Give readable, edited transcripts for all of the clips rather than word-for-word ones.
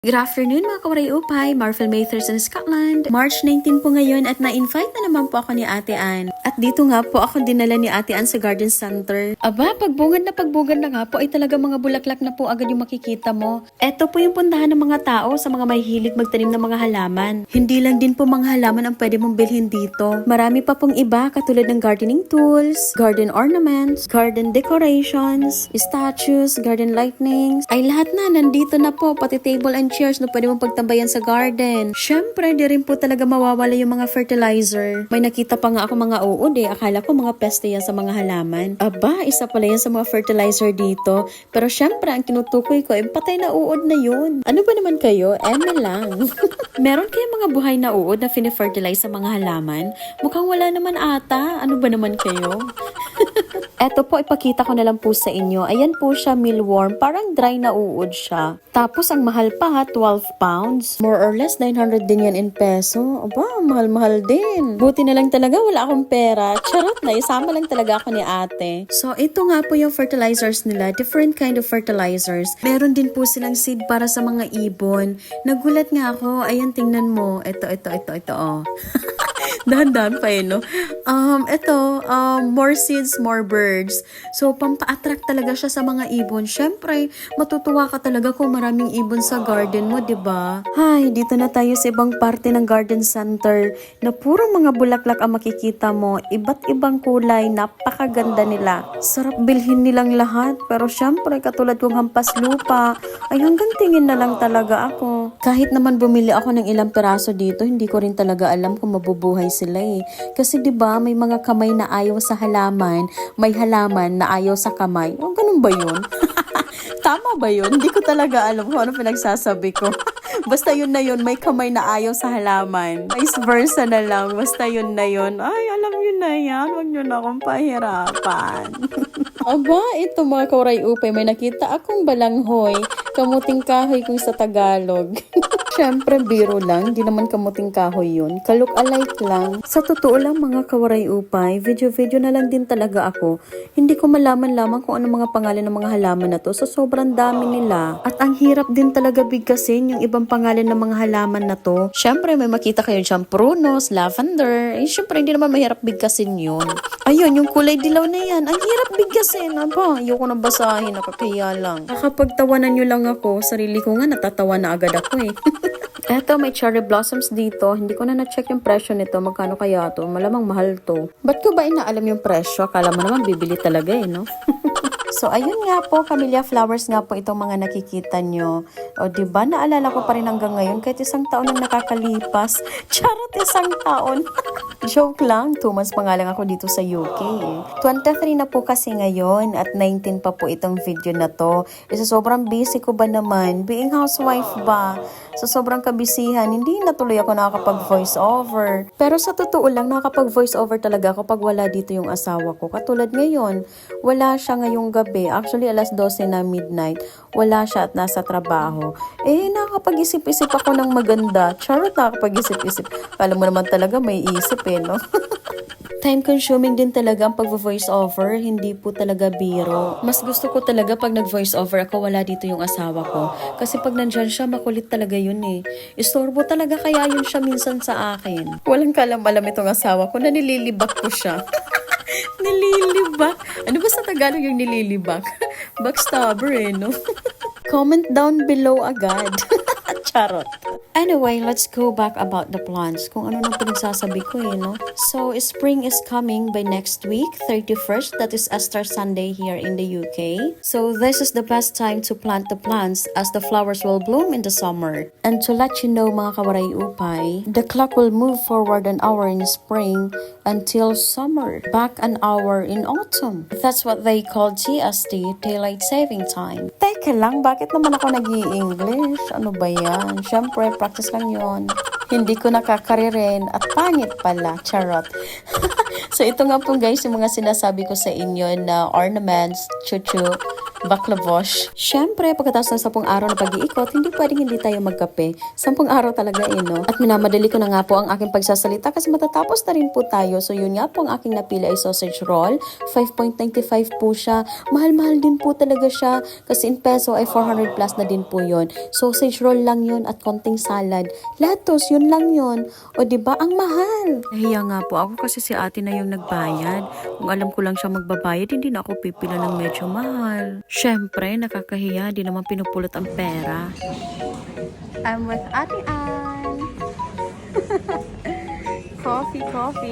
Good afternoon mga kawaray-upay, Marvel Mathers in Scotland. March 19 po ngayon at na-invite na naman po ako ni Ate Ann. At dito nga po ako dinala ni Ate Ann sa garden center. Aba, pagbungad na nga po ay talaga mga bulaklak na po agad yung makikita mo. Eto po yung puntahan ng mga tao sa mga mahihilig magtanim ng mga halaman. Hindi lang din po mga halaman ang pwede mong bilhin dito. Marami pa pong iba katulad ng gardening tools, garden ornaments, garden decorations, statues, garden lightnings. Ay lahat na nandito na po, pati table and chairs na pwede mong pagtambayan sa garden. Syempre, di rin po talaga mawawala yung mga fertilizer. May nakita pa nga ako mga uod Akala ko mga peste yan sa mga halaman. Aba, isa pala yan sa mga fertilizer dito. Pero syempre, ang kinutukoy ko, patay na uod na yun. Ano ba naman kayo? Eme lang. Meron kayo mga buhay na uod na fini-fertilize sa mga halaman? Mukhang wala naman ata. Ano ba naman kayo? Eto po, ipakita ko na lang po sa inyo. Ayan po siya, mealworm. Parang dry na uod siya. Tapos, ang mahal pa 12 pounds. More or less, 900 din yan in peso. Aba, mahal-mahal din. Buti na lang talaga, wala akong pera. Charot na, isama lang talaga ako ni ate. So, ito nga po yung fertilizers nila. Different kind of fertilizers. Meron din po silang seed para sa mga ibon. Nagulat nga ako. Ayan, tingnan mo. Ito, oh. Dahan-dahan pa no? More seeds, more birds. So, pampa-attract talaga siya sa mga ibon. Syempre, matutuwa ka talaga kung maraming ibon sa garden mo, diba? Hay, dito na tayo sa ibang parte ng garden center na puro mga bulaklak ang makikita mo. Iba't ibang kulay, napakaganda nila. Sarap bilhin nilang lahat. Pero syempre, katulad kong hampas lupa, ay hanggang tingin na lang talaga ako. Kahit naman bumili ako ng ilang peraso dito, hindi ko rin talaga alam kung mabubuhay sila Kasi 'di ba may mga kamay na ayaw sa halaman, may halaman na ayaw sa kamay. O ganun ba 'yun? Tama ba 'yun? Hindi ko talaga alam kung ano pinagsasabi ko. Basta yun na yun, may kamay na ayaw sa halaman. Vice versa na lang, basta yun na yun. Ay, alam yun na yan, huwag nyo na akong pahirapan. Aba, ito mga kauray-upay, may nakita akong balanghoy. Kamuting kahoy kung sa Tagalog. Siyempre, biro lang. Di naman kamuting kahoy yun. Ka-look-alike lang. Sa totoo lang mga kawaray-upay, video-video na lang din talaga ako. Hindi ko malaman-laman kung ano mga pangalan ng mga halaman na to. So, sobrang dami nila. At ang hirap din talaga bigkasin yung ibang pangalan ng mga halaman na to. Siyempre, may makita kayo dyan, prunos, lavender. Siyempre, hindi naman mahirap bigkasin yun. Ayun, yung kulay dilaw na yan. Ang hirap bigkasin. Aba, ayoko na basahin. Nakakaya lang. Nakapagtawanan nyo lang ako. Sarili ko nga, natatawa na agad ako Eto, may cherry blossoms dito. Hindi ko na na-check yung presyo nito. Magkano kaya to? Malamang mahal to. Ba't ko ba inaalam yung presyo? Akala mo naman bibili talaga no? So, ayun nga po, camellia flowers nga po itong mga nakikita nyo. O, diba? Naalala ko pa rin hanggang ngayon kahit isang taon nang nakakalipas. Charot, isang taon. Joke lang, 2 months pa nga lang ako dito sa UK 23 na po kasi ngayon at 19 pa po itong video na to. Isa sobrang busy ko ba naman? Being housewife ba? So, sobrang kabisihan, hindi na tuloy ako nakakapag-voice over. Pero sa totoo lang, nakakapag-voice over talaga ako pag wala dito yung asawa ko. Katulad ngayon, wala siya ngayong gabi. Actually, alas 12 na midnight. Wala siya at nasa trabaho. Nakakapag-isip-isip ako ng maganda. Charot, nakakapag-isip-isip. Alam mo naman talaga, may isip no? Time-consuming din talaga ang pag-voice over, hindi po talaga biro. Mas gusto ko talaga pag nag-voice over ako, wala dito yung asawa ko. Kasi pag nandyan siya, makulit talaga yun Istorbo talaga kaya yun siya minsan sa akin. Walang kalam-alam itong asawa ko na nililibak ko siya. Nililibak? Ano ba sa Tagalog yung nililibak? Backstabber no? Comment down below agad. Charot. Anyway, let's go back about the plants. Kung ano nang pinagsasabi ko no? So, spring is coming by next week, 31st. That is Easter Sunday here in the UK. So, this is the best time to plant the plants as the flowers will bloom in the summer. And to let you know mga kawaray-upay, the clock will move forward an hour in spring until summer, back an hour in autumn. That's what they call TST, Daylight Saving Time. Teka lang, bakit naman ako nag-i-English? Ano ba yan? Siyempre, practice lang yon. Hindi ko nakakaririn at pangit pala. Charot. So ito nga po guys yung mga sinasabi ko sa inyo na ornaments, chuchu, baklavosh. Siyempre, pagkatapos ng 10 araw na pag-iikot, hindi pwedeng hindi tayo magkape. 10 araw talaga no? At minamadali ko na nga po ang aking pagsasalita kasi matatapos na rin po tayo. So yun nga po ang aking napili ay sausage roll. 5.95 po siya. Mahal-mahal din po talaga siya kasi in peso ay 400 plus na din po yun. Sausage roll lang yun at konting salad. Lettuce, yun lang yun. O diba, ang mahal. Nahiya nga po ako kasi si ate na yung nagbayad. Kung alam ko lang siya magbabayad, hindi na ako pipila ng medyo mahal. Siyempre, nakakahiya. Di naman pinupulot ang pera. I'm with Ate Ann. Coffee.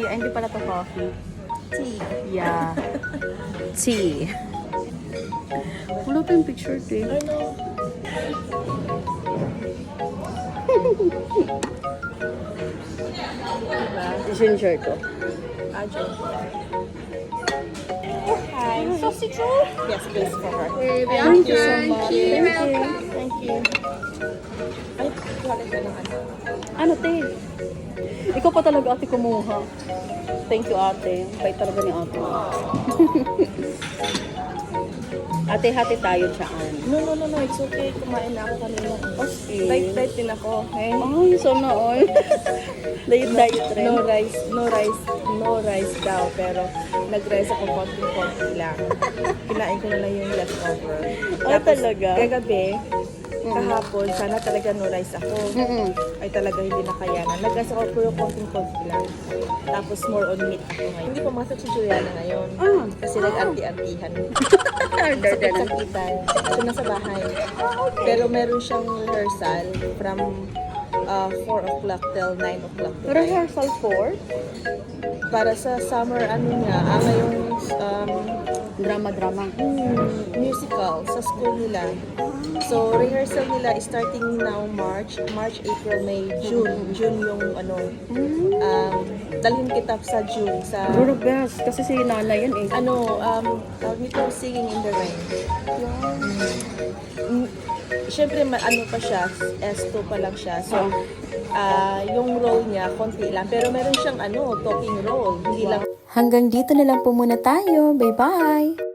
Ay, hindi pala to coffee. Tea. Yeah. Tea. Wala pa yung picture, te. Ginger to. Hi. Sausage roll? Yes, please for her. Thank you so much. Thank you. Ay, wala ka ng ano. Ano, te? Ikaw pa talaga ate kumuha. Thank you, ate. Bait talaga ni ate. Ate, hati tayo tsaan. No. It's okay. Kumain na ako kanina. Okay. Diet din ako. Okay? Ay, sana all. Diet rin. No rice daw. Pero nag-rice ako konti lang. Kinain ko na lang yung leftover. Talaga? Kagabi, kahapon, sana talaga no rice ako. Ay talaga hindi na kayanan. Nag-rice ako pero konti lang. Tapos more on meat ako ngayon. Hindi pumasok si Juliana ngayon. Kasi nag-anti-antihan. Sakit-sakitan. So nasa bahay. Pero meron siyang rehearsal from 4 o'clock till 9 o'clock tonight. Rehearsal 4? Para sa summer, ngayong Drama. musical sa school nila. So, rehearsal nila is starting now March, April, May, June. June yung dalhin kita sa June sa Puro best. Kasi si Nana yan eh. tawag nito, Singing in the Rain. Siyempre, pa siya, S2 pa lang siya. So, yung role niya, konti lang. Pero meron siyang talking role. Hindi lang. Hanggang dito na lang po muna tayo. Bye-bye!